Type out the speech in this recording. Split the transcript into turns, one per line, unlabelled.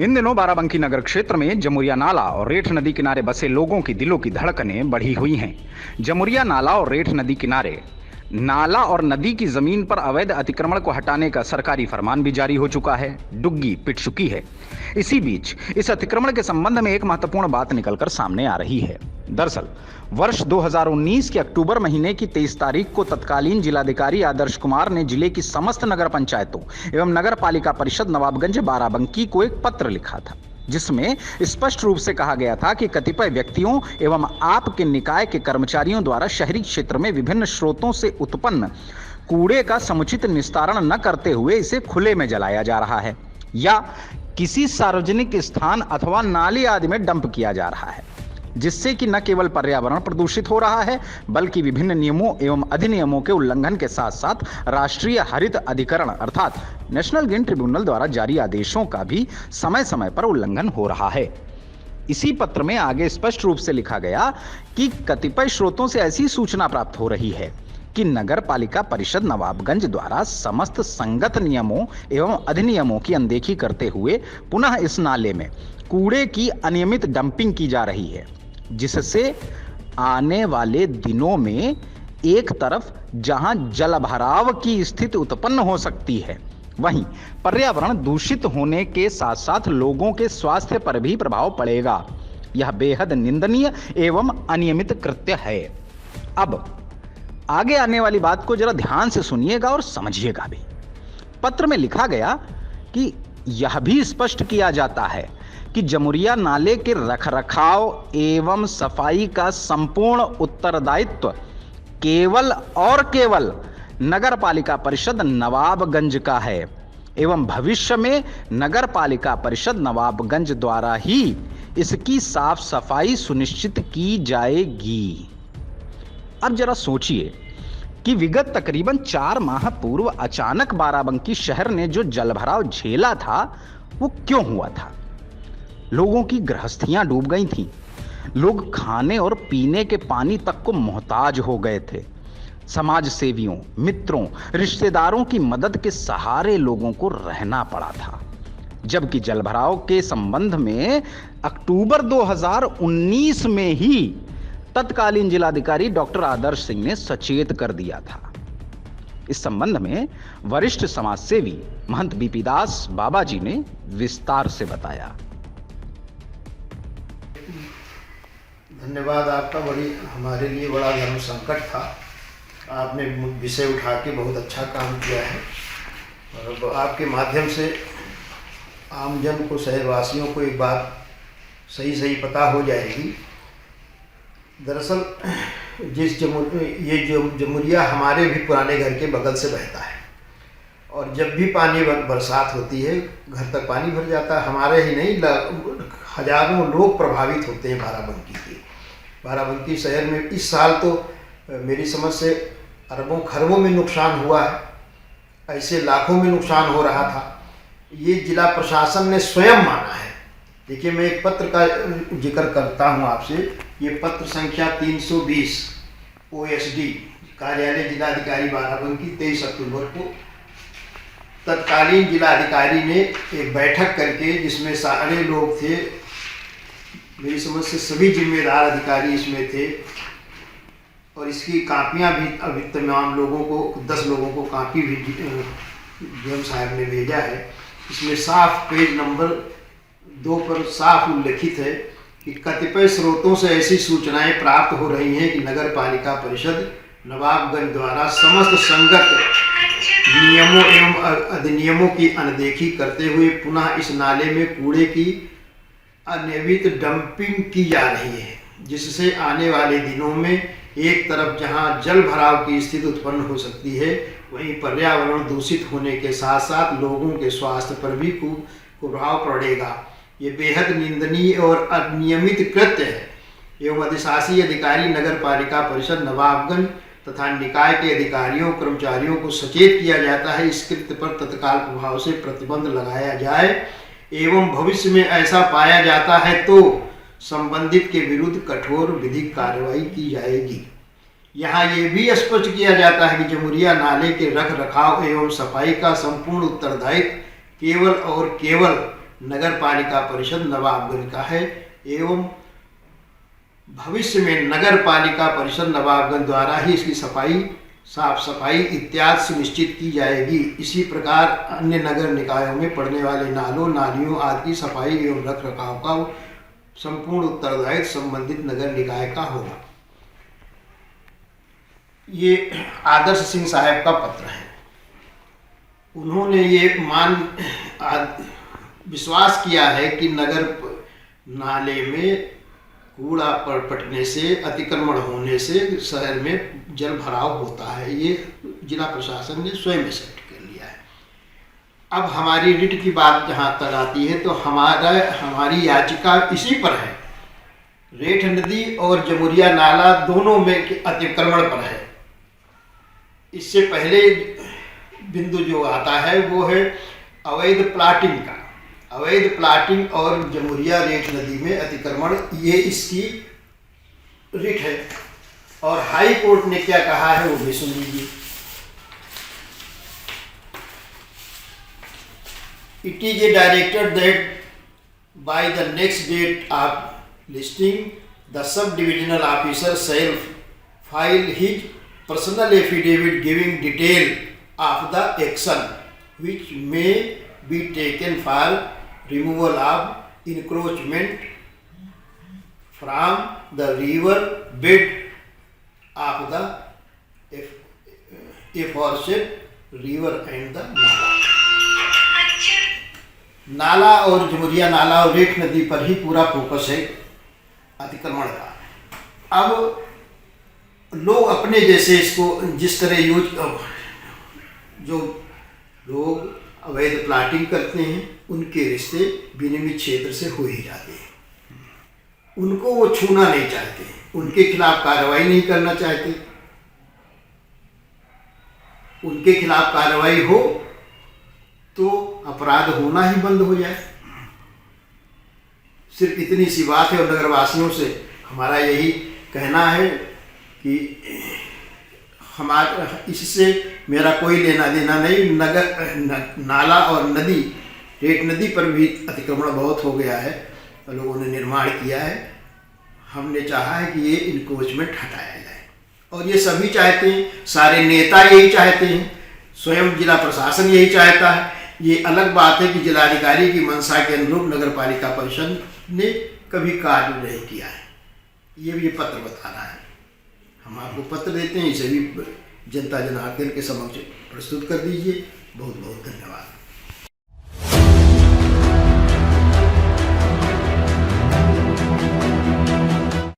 इन दिनों बाराबंकी नगर क्षेत्र में जमुरिया नाला और रेठ नदी किनारे बसे लोगों की दिलों की धड़कनें बढ़ी हुई हैं। जमुरिया नाला और रेठ नदी किनारे नाला और नदी की जमीन पर अवैध अतिक्रमण को हटाने का सरकारी फरमान भी जारी हो चुका है। डुग्गी पिट चुकी है। इसी बीच इस अतिक्रमण के संबंध में एक महत्वपूर्ण बात निकलकर सामने आ रही है। दरअसल वर्ष 2019 के अक्टूबर महीने की 23 तारीख को तत्कालीन जिलाधिकारी आदर्श कुमार ने जिले की समस्त नगर पंचायतों एवं नगर पालिका परिषद नवाबगंज बाराबंकी को एक पत्र लिखा था, जिसमें स्पष्ट रूप से कहा गया था कि कतिपय व्यक्तियों एवं आपके निकाय के कर्मचारियों द्वारा शहरी क्षेत्र में विभिन्न स्रोतों से उत्पन्न कूड़े का समुचित निस्तारण न करते हुए इसे खुले में जलाया जा रहा है या किसी सार्वजनिक स्थान अथवा नाली आदि में डंप किया जा रहा है, जिससे कि न केवल पर्यावरण प्रदूषित हो रहा है बल्कि विभिन्न नियमों एवं अधिनियमों के उल्लंघन के साथ साथ राष्ट्रीय हरित अधिकरण अर्थात नेशनल ग्रीन ट्रिब्यूनल द्वारा जारी आदेशों का भी समय समय पर उल्लंघन हो रहा है। इसी पत्र में आगे स्पष्ट रूप से लिखा गया कि कतिपय स्रोतों से ऐसी सूचना प्राप्त हो रही है कि नगर पालिका परिषद नवाबगंज द्वारा समस्त संगत नियमों एवं अधिनियमों की अनदेखी करते हुए पुनः इस नाले में कूड़े की अनियमित डंपिंग की जा रही है, जिससे आने वाले दिनों में एक तरफ जहां जलभराव की स्थिति उत्पन्न हो सकती है, वहीं पर्यावरण दूषित होने के साथ साथ लोगों के स्वास्थ्य पर भी प्रभाव पड़ेगा। यह बेहद निंदनीय एवं अनियमित कृत्य है। अब आगे आने वाली बात को जरा ध्यान से सुनिएगा और समझिएगा भी। पत्र में लिखा गया कि यह भी स्पष्ट किया जाता है कि जमुरिया नाले के रखरखाव एवं सफाई का संपूर्ण उत्तरदायित्व केवल और केवल नगर पालिका परिषद नवाबगंज का है एवं भविष्य में नगर पालिका परिषद नवाबगंज द्वारा ही इसकी साफ सफाई सुनिश्चित की जाएगी। अब जरा सोचिए कि विगत तकरीबन 4 माह पूर्व अचानक बाराबंकी शहर ने जो जलभराव झेला था वो क्यों हुआ था। लोगों की गृहस्थियां डूब गई थीं। लोग खाने और पीने के पानी तक को मोहताज हो गए थे। समाज सेवियों, मित्रों, रिश्तेदारों की मदद के सहारे लोगों को रहना पड़ा था। जबकि जलभराव के संबंध में अक्टूबर 2019 में ही तत्कालीन जिलाधिकारी डॉक्टर आदर्श सिंह ने सचेत कर दिया था। इस संबंध में वरिष्ठ समाजसेवी महंत बीपी दास बाबा जी ने विस्तार से बताया।
धन्यवाद आपका। हमारे लिए बड़ा धर्म संकट था। आपने विषय उठा के बहुत अच्छा काम किया है और आपके माध्यम से आमजन को, शहरवासियों को एक बात सही पता हो जाएगी। दरअसल ये जमुरिया हमारे भी पुराने घर के बगल से बहता है और जब भी पानी बरसात होती है घर तक पानी भर जाता है। हमारे ही नहीं, हजारों लोग प्रभावित होते हैं बाराबंकी शहर में। इस साल तो मेरी समझ से अरबों खरबों में नुकसान हुआ है, ऐसे लाखों में नुकसान हो रहा था। ये जिला प्रशासन ने स्वयं माना है। देखिए, मैं एक पत्र का जिक्र करता हूँ आपसे। ये पत्र संख्या 320 OSD कार्यालय जिलाधिकारी बाराबंकी 23 अक्टूबर को तत्कालीन जिलाधिकारी ने एक बैठक करके, जिसमें सारे लोग थे, मेरी समझ से सभी जिम्मेदार अधिकारी इसमें थे और इसकी कापियां भी अभी तमाम लोगों को, 10 लोगों को कापी भी डीएम साहब ने भेजा है। इसमें साफ पेज नंबर 2 पर साफ उल्लिखित है कि कतिपय स्रोतों से ऐसी सूचनाएं प्राप्त हो रही हैं कि नगर पालिका परिषद नवाबगंज द्वारा समस्त संगत नियमों एवं अधिनियमों की अनदेखी करते हुए पुनः इस नाले में कूड़े की अनियमित डंपिंग की जा रही है, जिससे आने वाले दिनों में एक तरफ जहां जल भराव की स्थिति उत्पन्न हो सकती है, वहीं पर्यावरण दूषित होने के साथ साथ लोगों के स्वास्थ्य पर भी कुप्रभाव पड़ेगा। ये बेहद निंदनीय और अनियमित कृत्य है एवं अधिशासी अधिकारी नगर पालिका परिषद नवाबगंज तथा निकाय के अधिकारियों कर्मचारियों को सचेत किया जाता है। इस कृत्य पर तत्काल प्रभाव से प्रतिबंध लगाया जाए एवं भविष्य में ऐसा पाया जाता है तो संबंधित के विरुद्ध कठोर विधिक कार्रवाई की जाएगी। यहाँ ये भी स्पष्ट किया जाता है कि जमुरिया नाले के रख रखाव एवं सफाई का संपूर्ण उत्तरदायित्व केवल और केवल नगर पालिका परिषद नवाबगंज का है एवं भविष्य में नगर पालिका परिषद नवाबगंज द्वारा ही इसकी सफाई, साफ सफाई इत्यादि सुनिश्चित की जाएगी। इसी प्रकार अन्य नगर निकायों में पड़ने वाले नालों, नालियों आदि की सफाई एवं रख रखाव का संपूर्ण उत्तरदायित्व संबंधित नगर निकाय का होगा। ये आदर्श सिंह साहब का पत्र है। उन्होंने ये विश्वास किया है कि नगर नाले में कूड़ा पटने से, अतिक्रमण होने से शहर में जल भराव होता है। ये जिला प्रशासन ने स्वयं सेट कर लिया है। अब हमारी रिट की बात जहाँ तक आती है तो हमारी याचिका इसी पर है। रेठ नदी और जमुरिया नाला दोनों में अतिक्रमण पर है। इससे पहले बिंदु जो आता है वो है अवैध प्लाटिंग का। अवैध प्लाटिंग और जमुरिया रेठ नदी में अतिक्रमण, ये इसकी रिट है। और हाई कोर्ट ने क्या कहा है वो भी सुन लीजिए। It is a directed that by the next date of listing the sub divisional officer shall file his personal affidavit giving detail of the action which may be taken for removal of encroachment from the river bed of the aforesaid river and the नाला और जमुरिया नाला और रेठ नदी पर ही पूरा focus है अतिक्रमण का। अब लोग अपने जैसे इसको जिस तरह यूज, जो लोग अवैध प्लाटिंग करते हैं उनके रिश्ते विनियमित क्षेत्र से हो ही जाते हैं। उनको वो छूना नहीं चाहते, उनके खिलाफ कार्रवाई नहीं करना चाहते। उनके खिलाफ कार्रवाई हो तो अपराध होना ही बंद हो जाए। सिर्फ इतनी सी बात है। और नगरवासियों से हमारा यही कहना है कि हमारा इससे मेरा कोई लेना देना नहीं। नाला और नदी, रेठ नदी पर भी अतिक्रमण बहुत हो गया है, लोगों ने निर्माण किया है। हमने चाहा है कि ये इनक्रोचमेंट हटाया जाए और ये सभी चाहते हैं, सारे नेता यही चाहते हैं, स्वयं जिला प्रशासन यही चाहता है। ये अलग बात है कि जिलाधिकारी की मंशा के अनुरूप नगर पालिका परिषद ने कभी कार्य नहीं किया है। ये भी पत्र बता रहा है। हम आपको पत्र देते हैं, इसे भी जनता जनार्दन के समक्ष प्रस्तुत कर दीजिए। बहुत बहुत धन्यवाद।